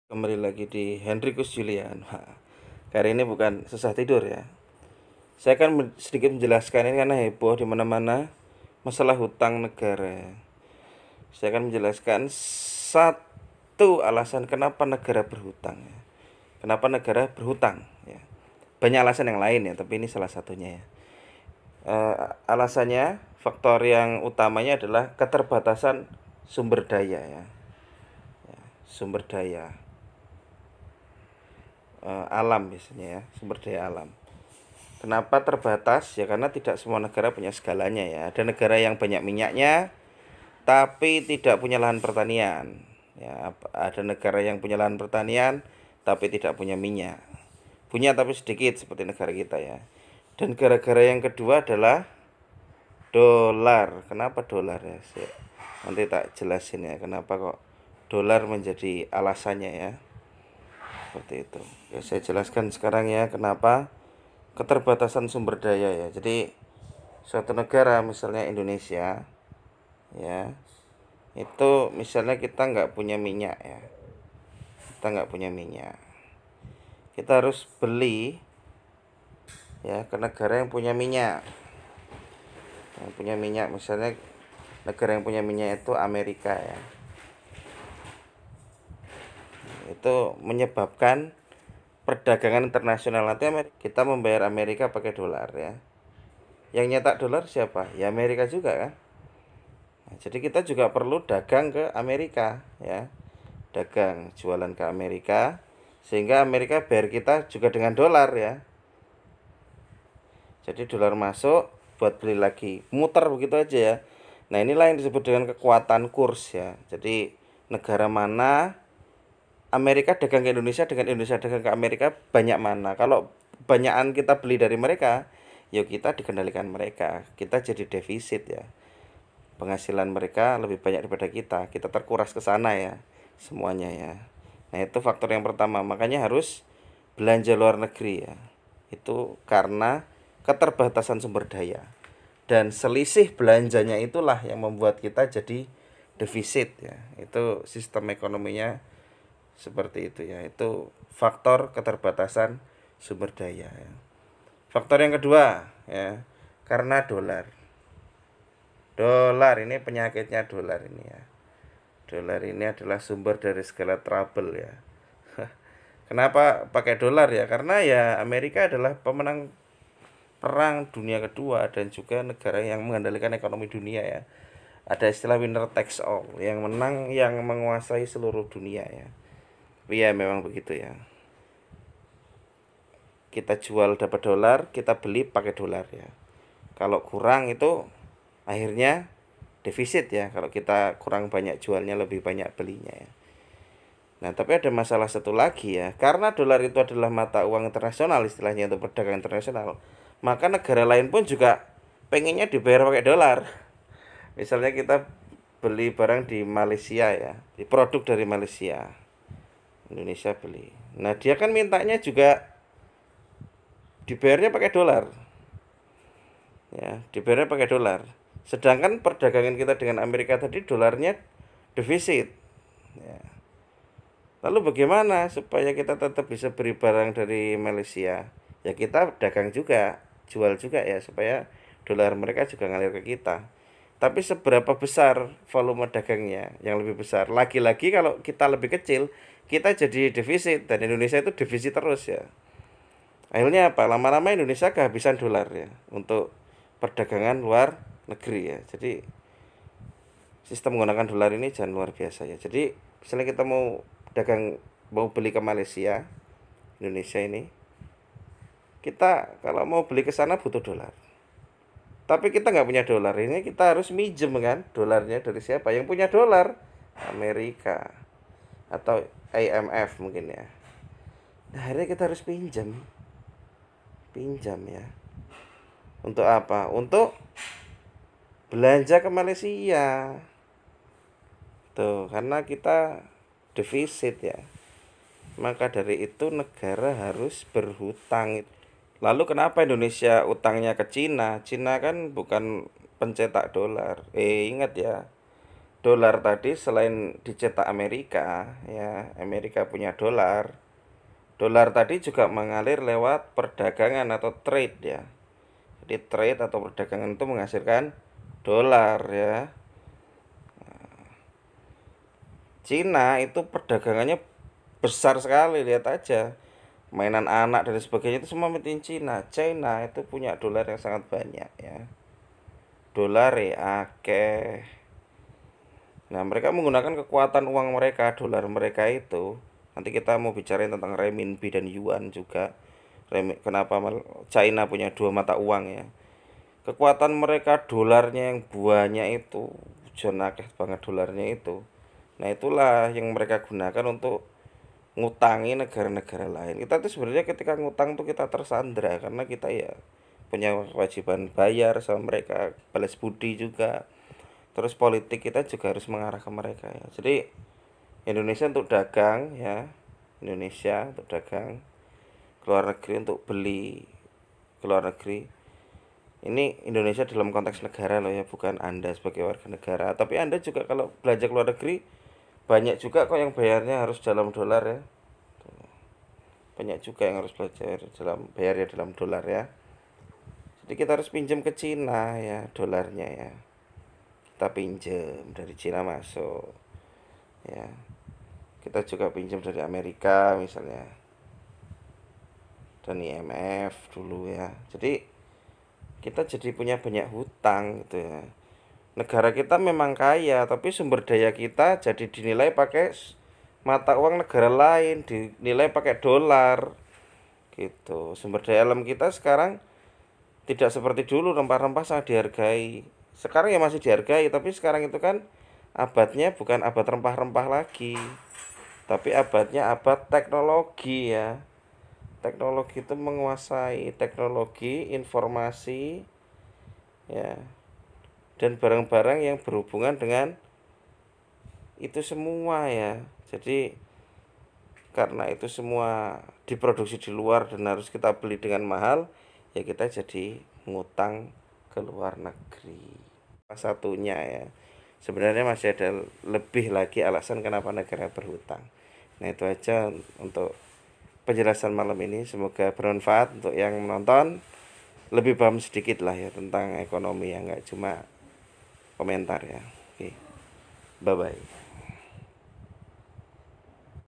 Kembali lagi di Hendrikus Julian. Kali ini bukan susah tidur ya. Saya akan sedikit menjelaskan ini karena heboh di mana-mana masalah hutang negara. Saya akan menjelaskan satu alasan kenapa negara berhutang ya. Kenapa negara berhutang ya. Banyak alasan yang lain ya, tapi ini salah satunya ya. Alasannya, faktor yang utamanya adalah keterbatasan sumber daya ya. Sumber daya alam biasanya ya, sumber daya alam. Kenapa terbatas? Ya karena tidak semua negara punya segalanya ya. Ada negara yang banyak minyaknya tapi tidak punya lahan pertanian. Ya, ada negara yang punya lahan pertanian tapi tidak punya minyak. Punya tapi sedikit seperti negara kita ya. Dan gara-gara yang kedua adalah dolar. Kenapa dolar ya? Nanti tak jelasin ya kenapa kok dolar menjadi alasannya ya. Seperti itu. Ya, saya jelaskan sekarang ya kenapa keterbatasan sumber daya ya. Jadi suatu negara misalnya Indonesia ya, itu misalnya kita nggak punya minyak ya, kita nggak punya minyak, kita harus beli ya ke negara yang punya minyak. Yang punya minyak misalnya negara yang punya minyak itu Amerika ya. Itu menyebabkan perdagangan internasional, nanti kita membayar Amerika pakai dolar ya. Yang nyetak dolar siapa? Ya Amerika juga kan. Nah, jadi kita juga perlu dagang ke Amerika ya. Dagang, jualan ke Amerika sehingga Amerika bayar kita juga dengan dolar ya. Jadi dolar masuk buat beli lagi, muter begitu aja ya. Nah, inilah yang disebut dengan kekuatan kurs ya. Jadi negara mana Amerika dagang ke Indonesia dengan Indonesia dagang ke Amerika banyak mana. Kalau banyakan kita beli dari mereka, yuk kita dikendalikan mereka. Kita jadi defisit ya. Penghasilan mereka lebih banyak daripada kita terkuras ke sana ya semuanya ya. Nah, itu faktor yang pertama, makanya harus belanja luar negeri ya. Itu karena keterbatasan sumber daya. Dan selisih belanjanya itulah yang membuat kita jadi defisit ya. Itu sistem ekonominya seperti itu ya. Itu faktor keterbatasan sumber daya ya. Faktor yang kedua ya, karena dolar. Dolar ini penyakitnya dolar ini ya. Dolar ini adalah sumber dari segala trouble ya. Kenapa pakai dolar ya? Karena ya Amerika adalah pemenang perang dunia kedua dan juga negara yang mengendalikan ekonomi dunia ya. Ada istilah winner takes all, yang menang yang menguasai seluruh dunia ya. Iya memang begitu ya. Kita jual dapat dolar, kita beli pakai dolar ya. Kalau kurang itu akhirnya defisit ya, kalau kita kurang banyak jualnya lebih banyak belinya ya. Nah, tapi ada masalah satu lagi ya, karena dolar itu adalah mata uang internasional istilahnya untuk perdagangan internasional, maka negara lain pun juga pengennya dibayar pakai dolar. Misalnya kita beli barang di Malaysia ya, di produk dari Malaysia, Indonesia beli, nah dia kan mintanya juga dibayarnya pakai dolar ya, dibayarnya pakai dolar. Sedangkan perdagangan kita dengan Amerika tadi dolarnya defisit ya. Lalu bagaimana supaya kita tetap bisa beli barang dari Malaysia? Ya kita dagang juga, jual juga ya supaya dolar mereka juga ngalir ke kita. Tapi seberapa besar volume dagangnya yang lebih besar? Lagi-lagi kalau kita lebih kecil, kita jadi defisit dan Indonesia itu defisit terus ya. Akhirnya apa? Lama-lama Indonesia kehabisan dolar ya untuk perdagangan luar negeri ya. Jadi sistem menggunakan dolar ini jangan luar biasa ya. Jadi misalnya kita mau dagang, mau beli ke Malaysia, Indonesia ini, kita kalau mau beli ke sana butuh dolar. Tapi kita nggak punya dolar, ini kita harus minjem kan dolarnya dari siapa? Yang punya dolar, Amerika atau IMF mungkin ya. Nah, akhirnya kita harus pinjam ya. Untuk apa? Untuk belanja ke Malaysia. Tuh, karena kita defisit ya. Maka dari itu negara harus berhutang. Lalu kenapa Indonesia utangnya ke Cina? Cina kan bukan pencetak dolar. Ingat ya, dolar tadi selain dicetak Amerika, ya, Amerika punya dolar. Dolar tadi juga mengalir lewat perdagangan atau trade ya. Jadi trade atau perdagangan itu menghasilkan dolar ya. Cina itu perdagangannya besar sekali, lihat aja. Mainan anak dan sebagainya itu semua made in Cina. China itu punya dolar yang sangat banyak ya. Dolar ya akeh. Nah, mereka menggunakan kekuatan uang mereka, dolar mereka itu. Nanti kita mau bicarain tentang renminbi dan yuan juga. Kenapa China punya dua mata uang ya. Kekuatan mereka dolarnya yang banyak itu, jonakeh banget dolarnya itu. Nah, itulah yang mereka gunakan untuk ngutangi negara-negara lain. Kita tuh sebenarnya ketika ngutang tuh kita tersandra karena kita ya punya kewajiban bayar sama mereka, balas budi juga. Terus politik kita juga harus mengarah ke mereka ya. Jadi Indonesia untuk dagang ya, Indonesia untuk dagang, ke luar negeri untuk beli ke luar negeri. Ini Indonesia dalam konteks negara loh ya, bukan Anda sebagai warga negara. Tapi Anda juga kalau belanja ke luar negeri banyak juga kok yang bayarnya harus dalam dolar ya. Banyak juga yang harus bayar ya dalam dolar ya. Jadi kita harus pinjam ke Cina ya dolarnya ya. Kita pinjam dari Cina masuk ya. Kita juga pinjam dari Amerika misalnya, dan IMF dulu ya. Jadi kita jadi punya banyak hutang gitu ya. Negara kita memang kaya, tapi sumber daya kita jadi dinilai pakai mata uang negara lain, dinilai pakai dolar gitu. Sumber daya alam kita sekarang tidak seperti dulu, rempah-rempah sangat dihargai. Sekarang ya masih dihargai, tapi sekarang itu kan abadnya bukan abad rempah-rempah lagi, tapi abadnya abad teknologi ya. Teknologi itu menguasai teknologi, informasi ya, dan barang-barang yang berhubungan dengan itu semua ya. Jadi karena itu semua diproduksi di luar dan harus kita beli dengan mahal, ya kita jadi ngutang ke luar negeri. Salah satunya ya. Sebenarnya masih ada lebih lagi alasan kenapa negara berhutang. Nah, itu aja untuk penjelasan malam ini. Semoga bermanfaat untuk yang menonton. Lebih paham sedikit lah ya tentang ekonomi, ya nggak cuma komentar ya. Oke, bye bye.